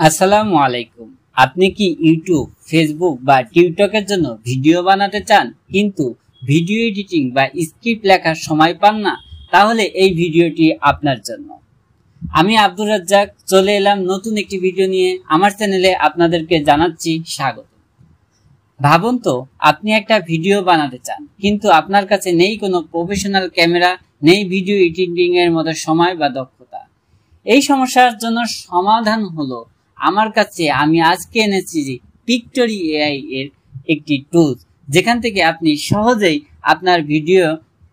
আসসালামু আলাইকুম। আপনি কি ইউটিউব, ফেসবুক বা টিকটকের জন্য ভিডিও বানাতে চান কিন্তু ভিডিও এডিটিং বা স্ক্রিপ্ট লেখার সময় পান না? তাহলে এই ভিডিওটি আপনার জন্য। আমি আব্দুর রাজ্জাক চলে এলাম নতুন একটি ভিডিও নিয়ে। আমার চ্যানেলে আপনাদেরকে জানাচ্ছি স্বাগত। ভাবুন তো, আপনি একটা ভিডিও বানাতে চান কিন্তু আপনার কাছে নেই কোনো প্রফেশনাল ক্যামেরা, নেই ভিডিও এডিটিং এর মতো সময় বা দক্ষতা। এই সমস্যার জন্য সমাধান হলো আমার কাছে। আমি আজকে এনেছি যে পিক্টোরি এআই এর একটি টুলস, যেখান থেকে আপনি সহজেই আপনার ভিডিও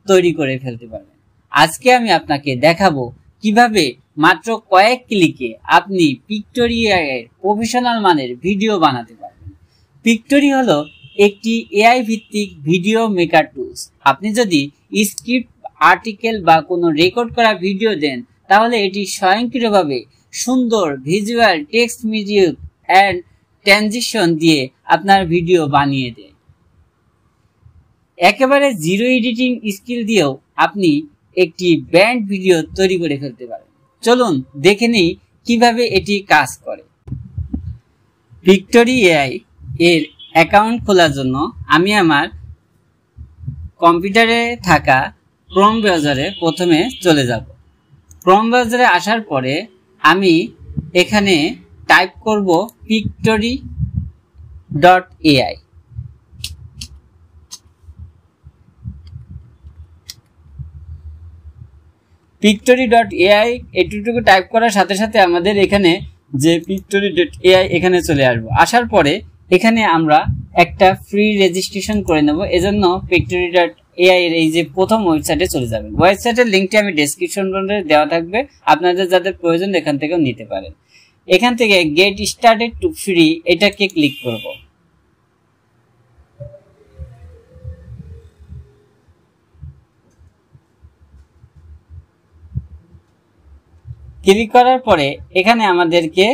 তৈরি করে ফেলতে পারবেন। আজকে আমি আপনাকে দেখাবো কিভাবে মাত্র কয়েক ক্লিকে আপনি পিক্টোরি এআই এর প্রফেশনাল মানের ভিডিও বানাতে পারবেন। পিক্টোরি হলো একটি এআই ভিত্তিক ভিডিও মেকার টুলস। আপনি যদি স্ক্রিপ্ট, আর্টিকেল বা কোনো রেকর্ড করা ভিডিও দেন, তাহলে এটি স্বয়ংক্রিয়ভাবে সুন্দর visual, text, music and transition দিয়ে আপনার ভিডিও বানিয়ে দেয়। একেবারে জিরো এডিটিং স্কিল দিয়েও আপনি একটি ব্যান্ড ভিডিও তৈরি করে ফেলতে পারেন। চলুন দেখে নিই কিভাবে এটি কাজ করে। পিক্টোরি এআই এর অ্যাকাউন্ট খোলার জন্য আমি আমার কম্পিউটারে থাকা ক্রোম ব্রাউজারে প্রথমে চলে যাব। ক্রোম ব্রাউজারে আসার পরে আমি এখানে টাইপ করব pictory.ai। pictory.ai এটুকু টাইপ করার সাথে সাথে আমাদের এখানে যে pictory.ai এখানে চলে আসবো। আসার পরে এখানে আমরা একটা ফ্রি রেজিস্ট্রেশন করে নেব। এজন্য pictory.ai এর এই যে প্রথম ওয়েবসাইটে চলে যাবেন। ওয়েবসাইটের লিংকটি আমি ডেসক্রিপশন বক্সে দেওয়া থাকবে, আপনাদের যাদের প্রয়োজন এখান থেকেও নিতে পারেন। এখান থেকে গেট স্টার্টেড টু ফ্রি এটাকে ক্লিক করব। ক্লিক করার পরে এখানে আমাদেরকে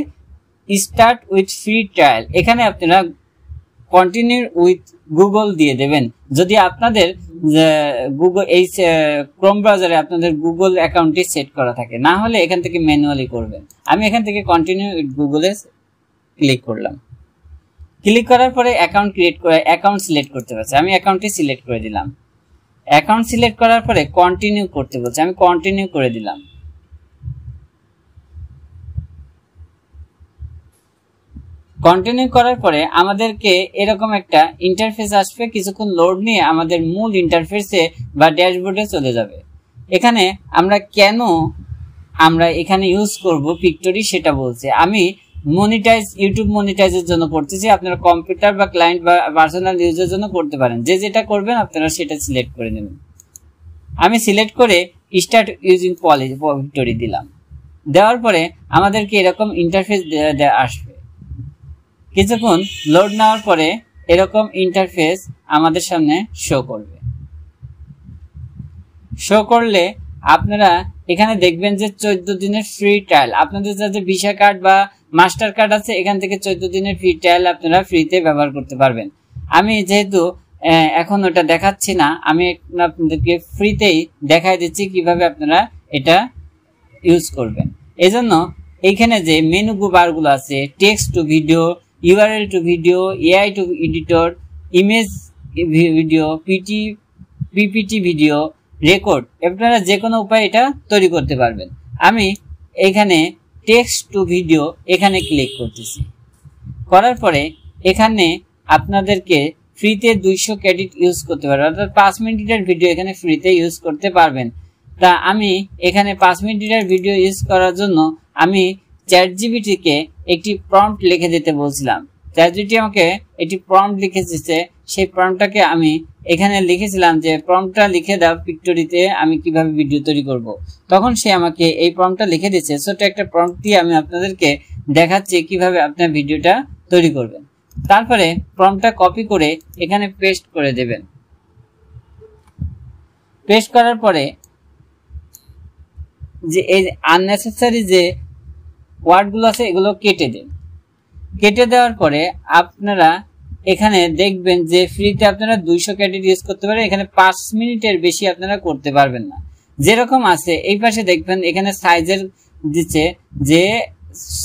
স্টার্ট উইথ ফ্রি ট্রায়াল, এখানে আপনারা কন্টিনিউ উইথ গুগল দিয়ে দেবেন। যদি আপনাদের গুগল এই ক্রোম ব্রাউজারে আপনাদের গুগল অ্যাকাউন্টটি সেট করা থাকে, না হলে এখান থেকে ম্যানুয়ালি করবেন। আমি এখান থেকে কন্টিনিউ উইথ গুগলে ক্লিক করলাম। ক্লিক করার পরে অ্যাকাউন্ট সিলেক্ট করতে বলছে, আমি অ্যাকাউন্টটি সিলেক্ট করে দিলাম। অ্যাকাউন্ট সিলেক্ট করার পরে কন্টিনিউ করতে বলছে, আমি কন্টিনিউ করে দিলাম। কন্টিনিউ করার পরে আমাদেরকে এরকম একটা ইন্টারফেস আসবে। কিছুক্ষণ লোড নিয়ে আমাদের মূল ইন্টারফেসে বা ড্যাশবোর্ডে চলে যাবে। এখানে আমরা এখানে ইউজ করব পিক্টোরি সেটা বলছে। আমি ইউটিউব মনিটাইজের জন্য করতেছি, আপনারা কম্পিউটার বা ক্লায়েন্ট বা পার্সোনাল ইউজের জন্য করতে পারেন। যে যেটা করবেন আপনারা সেটা সিলেক্ট করে নেবেন। আমি সিলেক্ট করে স্টার্ট ইউজিং পিক্টোরি দিলাম। দেওয়ার পরে আমাদেরকে এরকম ইন্টারফেস আসবে। কিছুক্ষণ লোড নেওয়ার পরে এরকম ইন্টারফেস আমাদের সামনে শো করবে। শো করলে আপনারা এখানে দেখবেন যে 14 দিনের ফ্রি ট্রায়াল। আপনাদের যাদের ভিসা কার্ড বা মাস্টার কার্ড আছে, এখান থেকে 14 দিনের ফ্রি ট্রায়াল আপনারা ফ্রিতে ব্যবহার করতে পারবেন। আমি যেহেতু এখন ওটা দেখাচ্ছি না, আমি আপনাদেরকে ফ্রিতেই দেখাই দিচ্ছি কিভাবে আপনারা এটা ইউজ করবেন। এজন্য এইখানে যে মেনু বারগুলো আছে, text to video, URL to video, AI to editor, image video, PPT video, record, আপনারা যে কোনো উপায়ে এটা তৈরি করতে পারবেন। আমি এখানে টেক্সট টু ভিডিও এখানে ক্লিক করতেছি। করার পরে এখানে আপনাদেরকে ফ্রিতে 200 ক্রেডিট ইউজ করতে পারবেন, অর্থাৎ 5 মিনিটের ভিডিও এখানে ফ্রিতে ইউজ করতে পারবেন। তা আমি এখানে 5 মিনিটের ভিডিও ইউজ করার জন্য আমি চ্যাটজিপিটিকে একটি প্রম্পট লিখে দিতে বলছিলাম। চ্যাটজিপিটি আমাকে একটি প্রম্পট লিখে দিচ্ছে। সেই প্রম্পটটাকে আমি এখানে লিখেছিলাম যে প্রম্পটটা লিখে দাও পিক্টোরিতে আমি কিভাবে ভিডিও তৈরি করব। তখন সে আমাকে এই প্রম্পটটা লিখে দিচ্ছে। ছোট একটা প্রম্পট দিয়ে আমি আপনাদেরকে দেখাচ্ছি কিভাবে আপনার ভিডিওটা তৈরি করবেন। তারপরে প্রম্পটটা কপি করে এখানে পেস্ট করে দেবেন। পেস্ট করার পরে যে এই আননেসেসারি যে ওয়ার্ডগুলো আছে এগুলো কেটে দিন। কেটে দেওয়ার পরে আপনারা এখানে দেখবেন যে ফ্রিতে আপনারা 200 ক্রেডিট ইউজ করতে পারেন। এখানে 5 মিনিটের বেশি আপনারা করতে পারবেন না। যেরকম আছে এই পাশে দেখবেন এখানে সাইজের দিচ্ছে যে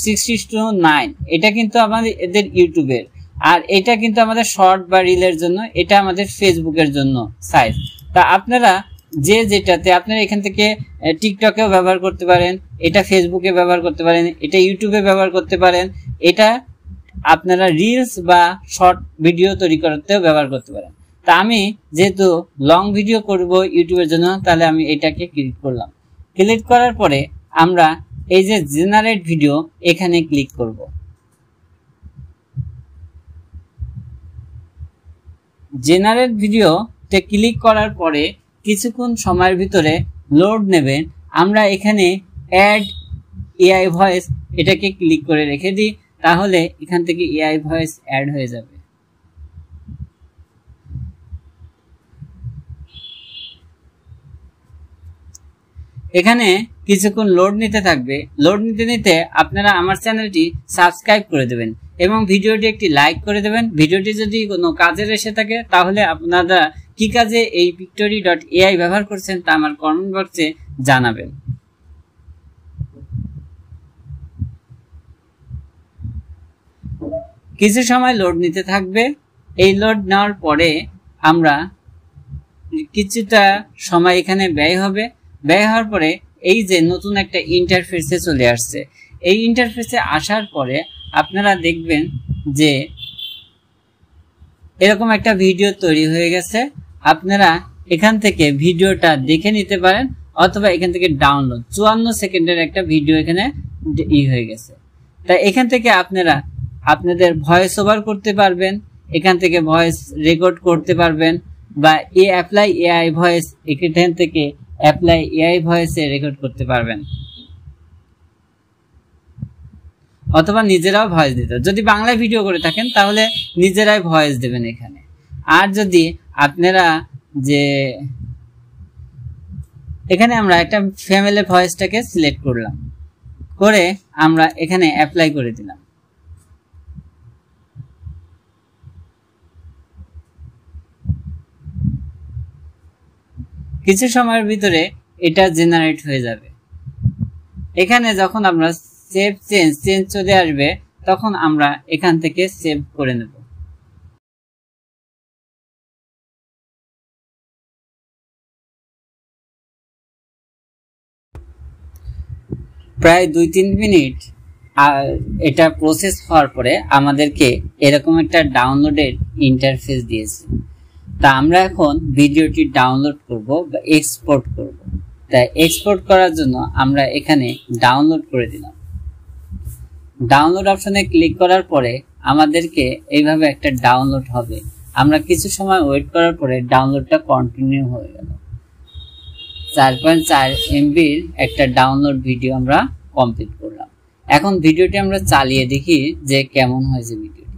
60:9, এটা কিন্তু আমাদের এদের ইউটিউবের, আর এটা কিন্তু আমাদের শর্ট বা রিলের জন্য, এটা আমাদের ফেসবুকের জন্য সাইজ। তা আপনারা যে যেটাতে আপনারা এখান থেকে টিকটকেও ব্যবহার করতে পারেন, এটা ফেসবুকে ব্যবহার করতে পারেন, এটা ইউটিউবে ব্যবহার করতে পারেন, এটা আপনারা রিলস বা শর্ট ভিডিও তৈরি করতেও ব্যবহার করতে পারেন। তা আমি যেহেতু লং ভিডিও করব ইউটিউবের জন্য, তাহলে আমি এটাকে ক্লিক করলাম। ক্লিক করার পরে আমরা এই যে জেনারেট ভিডিও, এখানে ক্লিক করব। জেনারেট ভিডিওতে ক্লিক করার পরে কিছুক্ষণ সময়ের ভিতরে লোড নেবে। আমরা এখানে অ্যাড এআই ভয়েস এটাকে ক্লিক করে রেখে দিই, তাহলে এখান থেকে এআই ভয়েস অ্যাড হয়ে যাবে। এখানে কিছুক্ষণ লোড নিতে থাকবে। লোড নিতে নিতে আপনারা আমার চ্যানেলটি সাবস্ক্রাইব করে দেবেন এবং ভিডিওটি একটি লাইক করে দেবেন। ভিডিওটি যদি কোনো কাজের এসে থাকে, তাহলে আপনারা কি কাজে এই pictory.ai ব্যবহার করছেন তা আমার কমেন্ট বক্সে জানাবেন। কিছু সময় লোড নিতে থাকবে। এই লোড নেওয়ার পরে আমরা কিছুটা সময় এখানে ব্যয় হবে। ব্যয় হওয়ার পরে এই যে নতুন একটা ইন্টারফেসে চলে আসছে। এই ইন্টারফেসে আসার পরে আপনারা দেখবেন যে এরকম একটা ভিডিও তৈরি হয়ে গেছে। আপনারা এখান থেকে ভিডিওটা দেখে নিতে পারেন, অথবা এখান থেকে ডাউনলোড 54 সেকেন্ডের একটা ভিডিও এখানে হয়ে গেছে। তাই এখান থেকে আপনারা আপনাদের ভয়েস ওভার করতে পারবেন, এখান থেকে ভয়েস রেকর্ড করতে পারবেন, বা অ্যাপ্লাই এআই ভয়েস এখান থেকে অ্যাপ্লাই এআই ভয়েসে রেকর্ড করতে পারবেন, অথবা নিজেরাও ভয়েস দিতে। যদি বাংলা ভিডিও করে থাকেন তাহলে নিজেরাই ভয়েস দেবেন এখানে। আর যদি আপনারা যে এখানে আমরা একটা ফ্যামিলি ভয়েসটাকে সিলেক্ট করলাম, করে আমরা এখানে অ্যাপ্লাই করে দিলাম। কিছু সময়ের ভিতরে এটা জেনারেট হয়ে যাবে। এখানে যখন আমরা সেভ চেঞ্জ চলে আসবে, তখন আমরা এখান থেকে সেভ করে নেব। প্রায় 2-3 মিনিট এটা প্রসেস হওয়ার পরে আমাদেরকে এরকম একটা ডাউনলোডের ইন্টারফেস দিয়েছে। তা আমরা এখন ভিডিওটি ডাউনলোড করব বা এক্সপোর্ট করব। তাই এক্সপোর্ট করার জন্য আমরা এখানে ডাউনলোড করে দিলাম। ডাউনলোড অপশনে ক্লিক করার পরে আমাদেরকে এইভাবে একটা ডাউনলোড হবে। আমরা কিছু সময় ওয়েট করার পরে ডাউনলোডটা কন্টিনিউ হয়ে গেল। 4.4 MBর একটা ডাউনলোড ভিডিও আমরা কমপ্লিট করলাম। এখন ভিডিওটি আমরা চালিয়ে দেখি যে কেমন হয়েছে ভিডিওটি।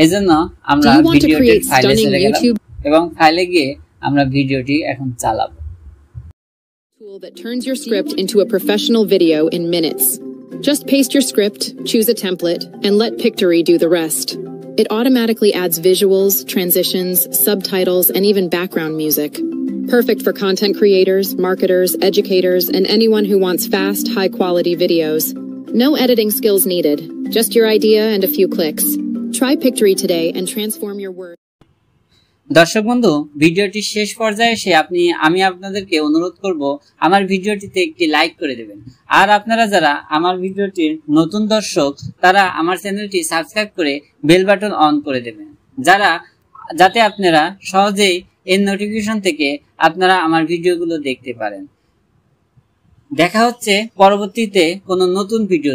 এজন্য আমরা ভিডিওটির ফাইলে চলে গেলাম এবং ফাইলে গিয়ে আমরা ভিডিওটি এখন চালাবো। Tool that turns your script into a professional video in minutes. Just paste your script, choose a template, and let Pictory do the rest. It automatically adds visuals, transitions, subtitles, and even background music. Perfect for content creators, marketers, educators, and anyone who wants fast, high-quality videos. No editing skills needed, just your idea and a few clicks. Try Pictory today and transform your work. দর্শক বন্ধু, ভিডিওটি শেষ পর্যায়ে এসে আমি আপনাদেরকে অনুরোধ করব আমার ভিডিওটিতে একটি লাইক করে দেবেন। আর আপনারা যারা আমার ভিডিওটির নতুন দর্শক, তারা আমার চ্যানেলটি সাবস্ক্রাইব করে বেল বাটন অন করে দেবেন, যাতে আপনারা সহজেই এর নোটিফিকেশন থেকে আপনারা আমার ভিডিওগুলো দেখতে পারেন। দেখা হচ্ছে পরবর্তীতে কোনো নতুন ভিডিও।